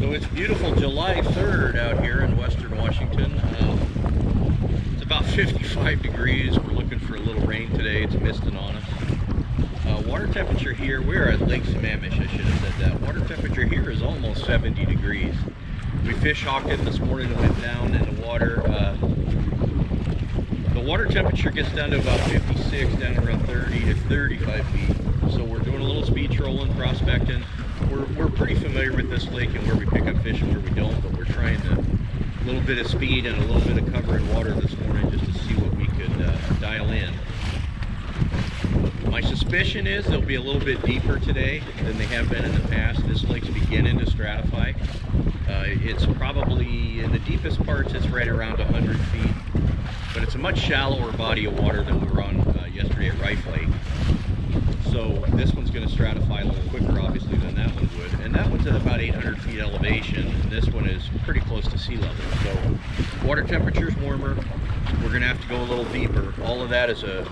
So it's beautiful July 3rd out here in western Washington. It's about 55 degrees. We're looking for a little rain today. It's misting on us. Water temperature here, we're at Lake Sammamish, I should have said that. Water temperature here is almost 70 degrees. We fish hawked it this morning and went down in the water. The water temperature gets down to about 56, down around 30 to 35 feet. So we're doing a little speed trolling, prospecting. We're pretty familiar with this lake and where we pick up fish and where we don't, but we're trying a little bit of speed and a little bit of cover in water this morning just to see what we could dial in. My suspicion is they'll be a little bit deeper today than they have been in the past. This lake's beginning to stratify. It's probably, in the deepest parts, it's right around 100 feet, but it's a much shallower body of water than we were on yesterday at Rife Lake. So this one's going to stratify a little quicker, obviously, than that one would. And that one's at about 800 feet elevation, and this one is pretty close to sea level. So water temperature's warmer. We're going to have to go a little deeper. All of that is a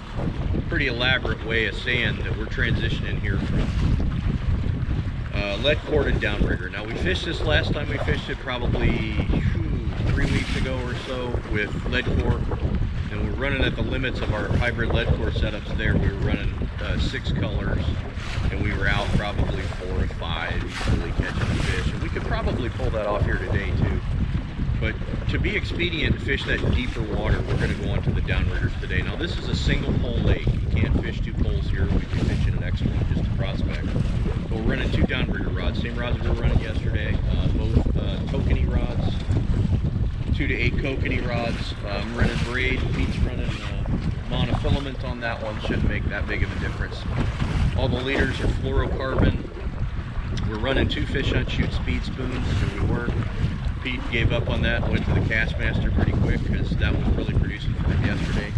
pretty elaborate way of saying that we're transitioning here from Leadcore to Downrigger. Now, we fished this last time we fished it probably 3 weeks ago or so with Leadcore, and we're running at the limits of our hybrid Leadcore setups there. We were running 6 colors, and we were out probably 4 or 5 easily catching the fish, and we could probably pull that off here today too. But to be expedient to fish that deeper water, we're going to go on to the Downriggers today. Now, this is a single pole lake. You can't fish 2 poles here. We'd be fishing an extra one just to prospect. But we're running 2 Downrigger rods, same rods we were running yesterday, both kokanee rods, 2 to 8 kokanee rods. I'm running braid. Pete's running monofilament on that one. Shouldn't make that big of a difference. All the leaders are fluorocarbon. We're running 2 fish hunt shoot speed spoons, so we were. Pete gave up on that and went to the Castmaster pretty quick because that was really producing for him yesterday.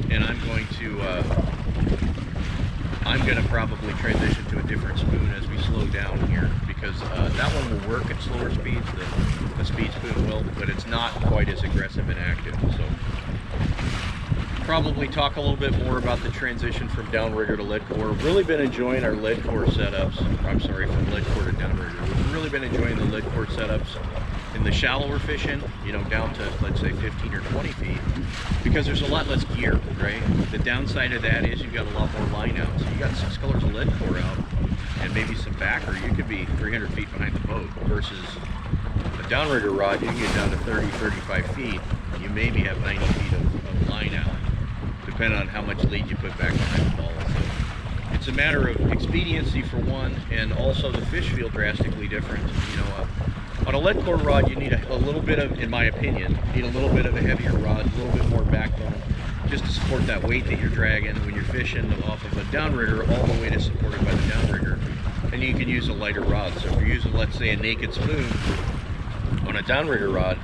And I'm going to probably transition to a different spoon as we slow down here, because that one will work at slower speeds, the speed spoon will, but it's not quite as aggressive and active. So probably talk a little bit more about the transition from Downrigger to Leadcore. Really been enjoying our Leadcore setups. I'm sorry, from Leadcore to Downrigger. We've really been enjoying the Leadcore setups in the shallower fishing, you know, down to, let's say, 15 or 20 feet, because there's a lot less gear, right? The downside of that is you've got a lot more line out. So you got 6 colors of Leadcore out and maybe some backer. You could be 300 feet behind the boat, versus a Downrigger rod, you can get down to 30, 35 feet. You maybe have 90 feet of line out, depending on how much lead you put back behind the ball. So it's a matter of expediency for one, and also the fish feel drastically different. You know, on a Leadcore rod, you need a little bit of, in my opinion, need a little bit of a heavier rod, a little bit more backbone, just to support that weight that you're dragging when you're fishing off of a Downrigger. All the weight is supported by the Downrigger, and you can use a lighter rod. So if you're using, let's say, a naked spoon on a Downrigger rod,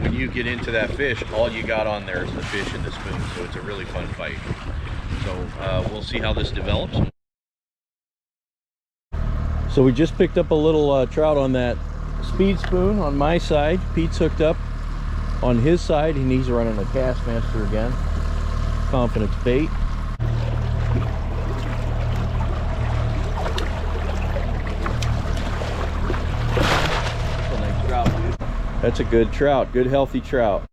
when you get into that fish, all you got on there is the fish and the spoon, so it's a really fun fight. So we'll see how this develops. So we just picked up a little trout on that speed spoon on my side. Pete's hooked up on his side, and he's running a Castmaster again. Confidence bait. That's a nice trout, dude. That's a good trout, good healthy trout.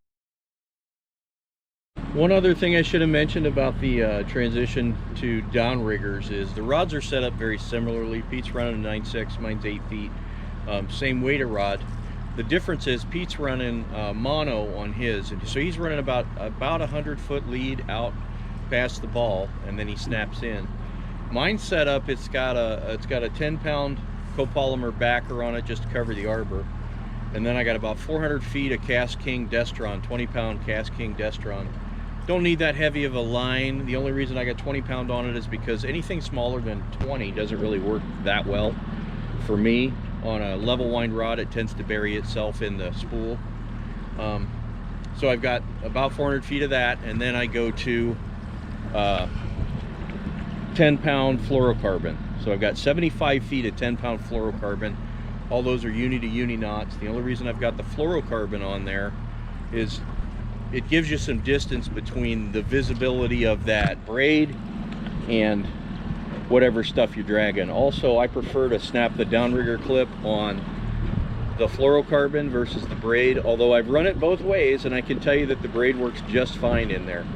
One other thing I should have mentioned about the transition to Downriggers is the rods are set up very similarly. Pete's running a 9.6, mine's 8 feet. Same weight of rod. The difference is Pete's running mono on his, and so he's running about 100-foot lead out past the ball, and then he snaps in. Mine's set up, it's got a 10-pound copolymer backer on it just to cover the arbor, and then I got about 400 feet of Cast King Destron, 20-pound Cast King Destron. Don't need that heavy of a line. The only reason I got 20-pound on it is because anything smaller than 20 doesn't really work that well for me. On a level wind rod, it tends to bury itself in the spool. So I've got about 400 feet of that, and then I go to 10-pound fluorocarbon. So I've got 75 feet of 10-pound fluorocarbon. All those are uni to uni knots. The only reason I've got the fluorocarbon on there is it gives you some distance between the visibility of that braid and whatever stuff you're dragging. Also, I prefer to snap the downrigger clip on the fluorocarbon versus the braid, although I've run it both ways, and I can tell you that the braid works just fine in there.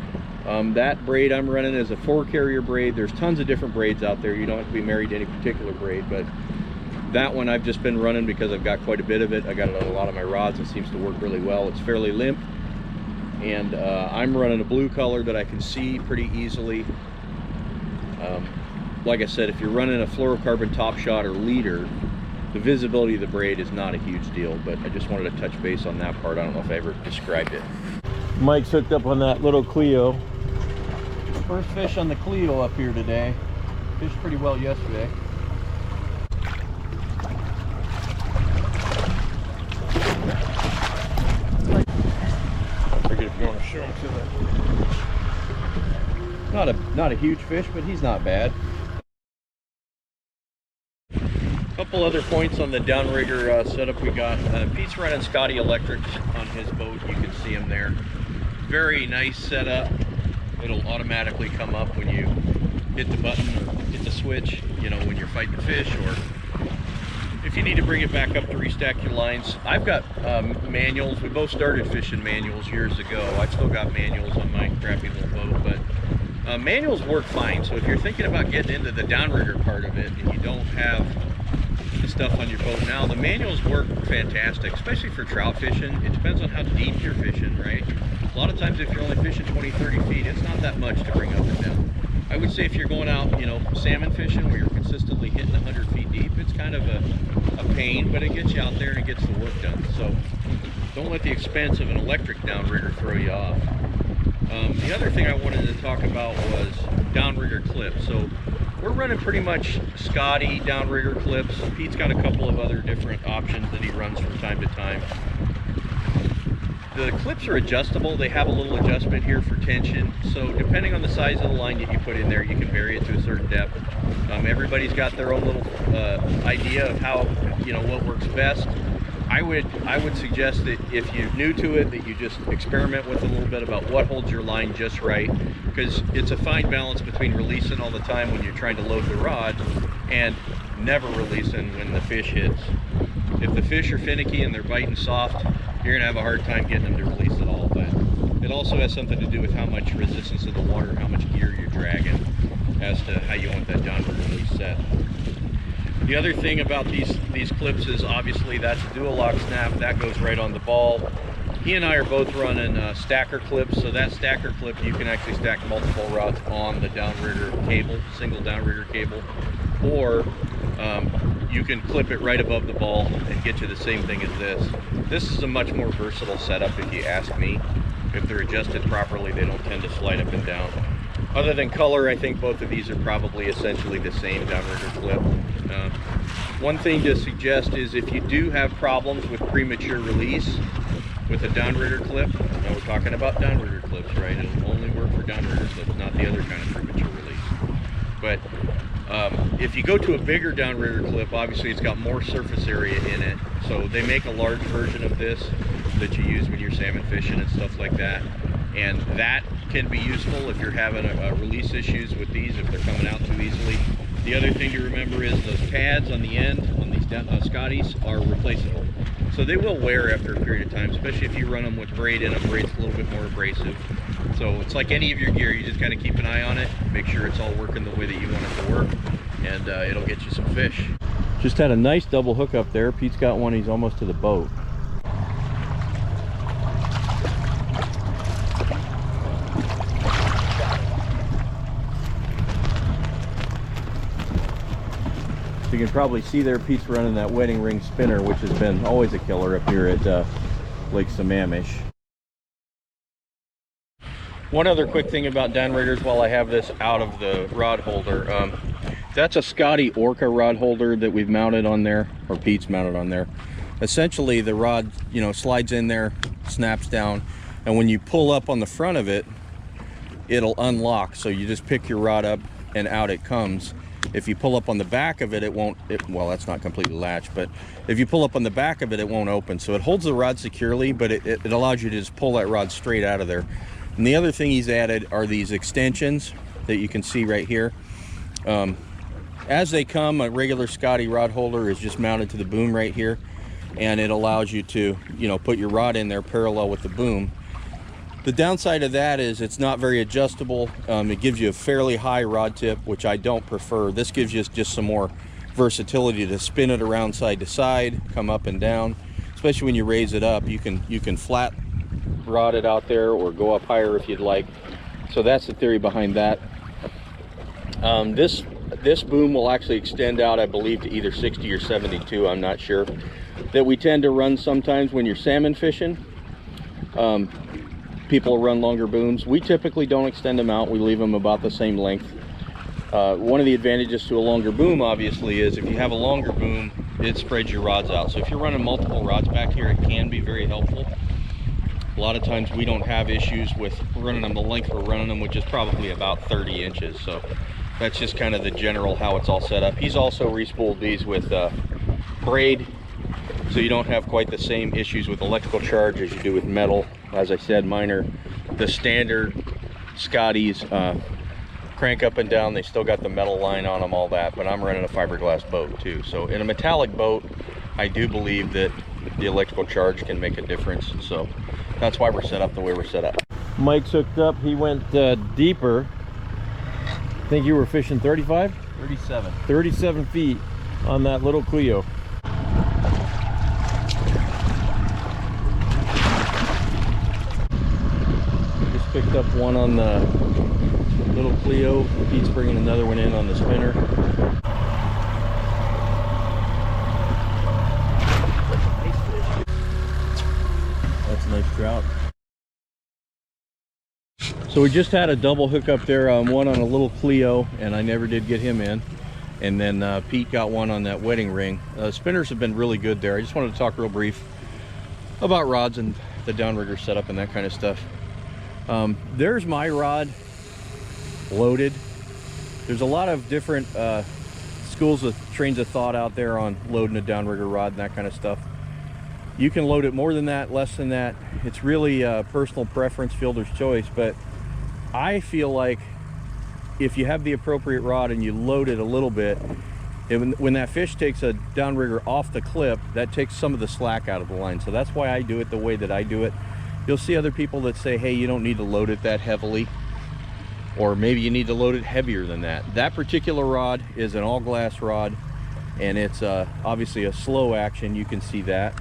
That braid I'm running is a 4-carrier braid. There's tons of different braids out there. You don't have to be married to any particular braid, but that one I've just been running because I've got quite a bit of it. I got it on a lot of my rods. It seems to work really well. It's fairly limp, and I'm running a blue color that I can see pretty easily. Like I said, if you're running a fluorocarbon top shot or leader, the visibility of the braid is not a huge deal, but I just wanted to touch base on that part. I don't know if I ever described it. Mike's hooked up on that little Clio. First fish on the Clio up here today. Fished pretty well yesterday. Figured if you want to show him to the... Not a huge fish, but he's not bad. Couple other points on the downrigger setup we got. Pete's running Scotty electrics on his boat. You can see him there. Very nice setup. It'll automatically come up when you hit the button or hit the switch, you know, when you're fighting fish, or if you need to bring it back up to restack your lines. I've got manuals. We both started fishing manuals years ago. I've still got manuals on my crappy little boat, but manuals work fine. So if you're thinking about getting into the downrigger part of it and you don't have the stuff on your boat now, the manuals work fantastic, especially for trout fishing. It depends on how deep you're fishing, right? A lot of times if you're only fishing 20-30 feet, it's not that much to bring up and down. I would say if you're going out, you know, salmon fishing where you're consistently hitting 100 feet deep, it's kind of a pain, but it gets you out there and it gets the work done. So don't let the expense of an electric downrigger throw you off. The other thing I wanted to talk about was downrigger clips. So we're running pretty much Scotty downrigger clips. Pete's got a couple of other different options that he runs from time to time. The clips are adjustable. They have a little adjustment here for tension. So depending on the size of the line that you put in there, you can vary it to a certain depth. Everybody's got their own little idea of how, you know, what works best. I would suggest that if you're new to it, that you just experiment with a little bit about what holds your line just right, because it's a fine balance between releasing all the time when you're trying to load the rod and never releasing when the fish hits. If the fish are finicky and they're biting soft, you're gonna have a hard time getting them to release at all. But it also has something to do with how much resistance of the water, how much gear you're dragging, as to how you want that downward release set. The other thing about these clips is obviously that's a dual lock snap. That goes right on the ball. He and I are both running stacker clips, so that stacker clip, you can actually stack multiple rods on the downrigger cable, single downrigger cable, or you can clip it right above the ball and get you the same thing as this. This is a much more versatile setup if you ask me. If they're adjusted properly, they don't tend to slide up and down. Other than color, I think both of these are probably essentially the same downrigger clip. One thing to suggest is if you do have problems with premature release with a downrigger clip, now we're talking about downrigger clips, right? It'll only work for downrigger clips, not the other kind of premature release. But if you go to a bigger downrigger clip, obviously it's got more surface area in it. So they make a large version of this that you use when you're salmon fishing and stuff like that. And that can be useful if you're having release issues with these, if they're coming out too easily. The other thing to remember is those pads on the end on these Scotties are replaceable. So they will wear after a period of time, especially if you run them with braid in them. Braid's a little bit more abrasive. So it's like any of your gear, you just kind of keep an eye on it, make sure it's all working the way that you want it to work, and it'll get you some fish. Just had a nice double hook up there. Pete's got one, he's almost to the boat. You can probably see there Pete's running that wedding ring spinner, which has been always a killer up here at Lake Sammamish. One other quick thing about downriggers while I have this out of the rod holder. That's a Scotty Orca rod holder that we've mounted on there, or Pete's mounted on there. Essentially the rod, you know, slides in there, snaps down, and when you pull up on the front of it, it'll unlock. So you just pick your rod up and out it comes. If you pull up on the back of it, well, that's not completely latched, but if you pull up on the back of it, it won't open. So it holds the rod securely, but it allows you to just pull that rod straight out of there. And the other thing he's added are these extensions that you can see right here. as they come, a regular Scotty rod holder is just mounted to the boom right here, and it allows you to, you know, put your rod in there parallel with the boom. The downside of that is it's not very adjustable. It gives you a fairly high rod tip, which I don't prefer. This gives you just some more versatility to spin it around side to side, come up and down. Especially when you raise it up, you can flat rod it out there or go up higher if you'd like. So that's the theory behind that. This boom will actually extend out, I believe, to either 60 or 72. I'm not sure. That we tend to run sometimes when you're salmon fishing. People run longer booms. We typically don't extend them out. We leave them about the same length. One of the advantages to a longer boom, obviously, is if you have a longer boom, it spreads your rods out. So if you're running multiple rods back here, it can be very helpful. A lot of times we don't have issues with running them the length we're running them, which is probably about 30 inches. So that's just kind of the general how it's all set up. He's also respooled these with braid, so you don't have quite the same issues with electrical charge as you do with metal. As I said, mine are the standard Scotty's, crank up and down. They still got the metal line on them, all that, but I'm running a fiberglass boat too. So in a metallic boat, I do believe that the electrical charge can make a difference. So that's why we're set up the way we're set up. Mike's hooked up. He went deeper. I think you were fishing 35? 37. 37 feet on that little Clio. Just picked up one on the little Clio. Pete's bringing another one in on the spinner. That's a nice trout. So we just had a double hook up there, one on a little Clio, and I never did get him in. And then Pete got one on that wedding ring. Spinners have been really good there. I just wanted to talk real brief about rods and the downrigger setup and that kind of stuff. There's my rod loaded. There's a lot of different schools of trains of thought out there on loading a downrigger rod and that kind of stuff. You can load it more than that, less than that. It's really personal preference, fielder's choice, but I feel like if you have the appropriate rod and you load it a little bit, when that fish takes a downrigger off the clip, that takes some of the slack out of the line. So that's why I do it the way that I do it. You'll see other people that say, hey, you don't need to load it that heavily, or maybe you need to load it heavier than that. That particular rod is an all glass rod, and it's obviously a slow action. You can see that.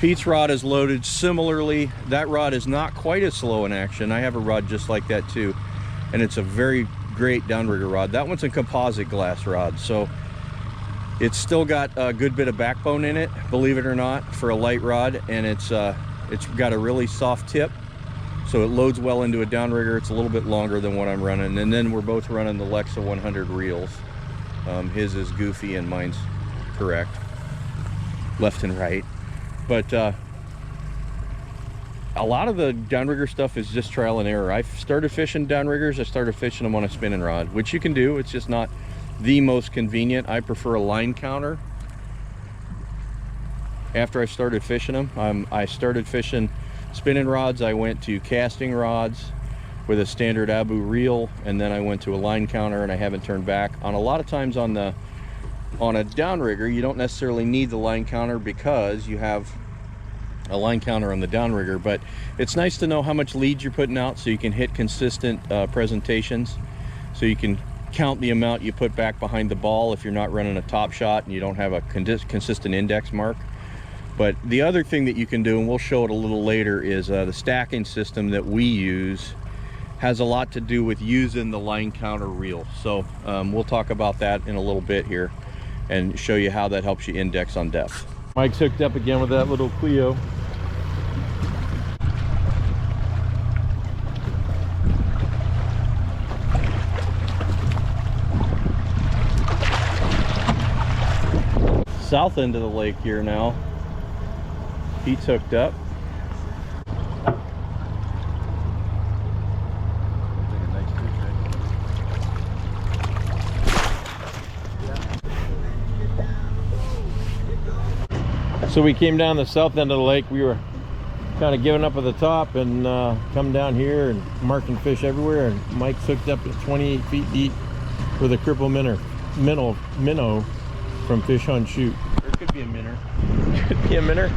Pete's rod is loaded similarly. That rod is not quite as slow in action. I have a rod just like that too, and it's a very great downrigger rod. That one's a composite glass rod, so it's still got a good bit of backbone in it, believe it or not, for a light rod, and it's got a really soft tip, so it loads well into a downrigger. It's a little bit longer than what I'm running, and then we're both running the Lexa 100 reels. His is goofy and mine's correct, left and right. But a lot of the downrigger stuff is just trial and error. I started fishing downriggers. I started fishing them on a spinning rod, which you can do. It's just not the most convenient. I prefer a line counter. After I started fishing them, I started fishing spinning rods. I went to casting rods with a standard Abu reel, and then I went to a line counter, and I haven't turned back. On a lot of times on a downrigger, you don't necessarily need the line counter because you have a line counter on the downrigger, but it's nice to know how much lead you're putting out so you can hit consistent presentations, so you can count the amount you put back behind the ball if you're not running a top shot and you don't have a consistent index mark. But the other thing that you can do, and we'll show it a little later, is the stacking system that we use has a lot to do with using the line counter reel. So we'll talk about that in a little bit here and show you how that helps you index on depth. Mike's hooked up again with that little Clio. South end of the lake here now. Pete's hooked up. So we came down the south end of the lake. We were kind of giving up at the top and come down here and marking fish everywhere. And Mike's hooked up at 28 feet deep with a cripple minnow from Fish on Shoot. There could be a minnow. Could be a minnow.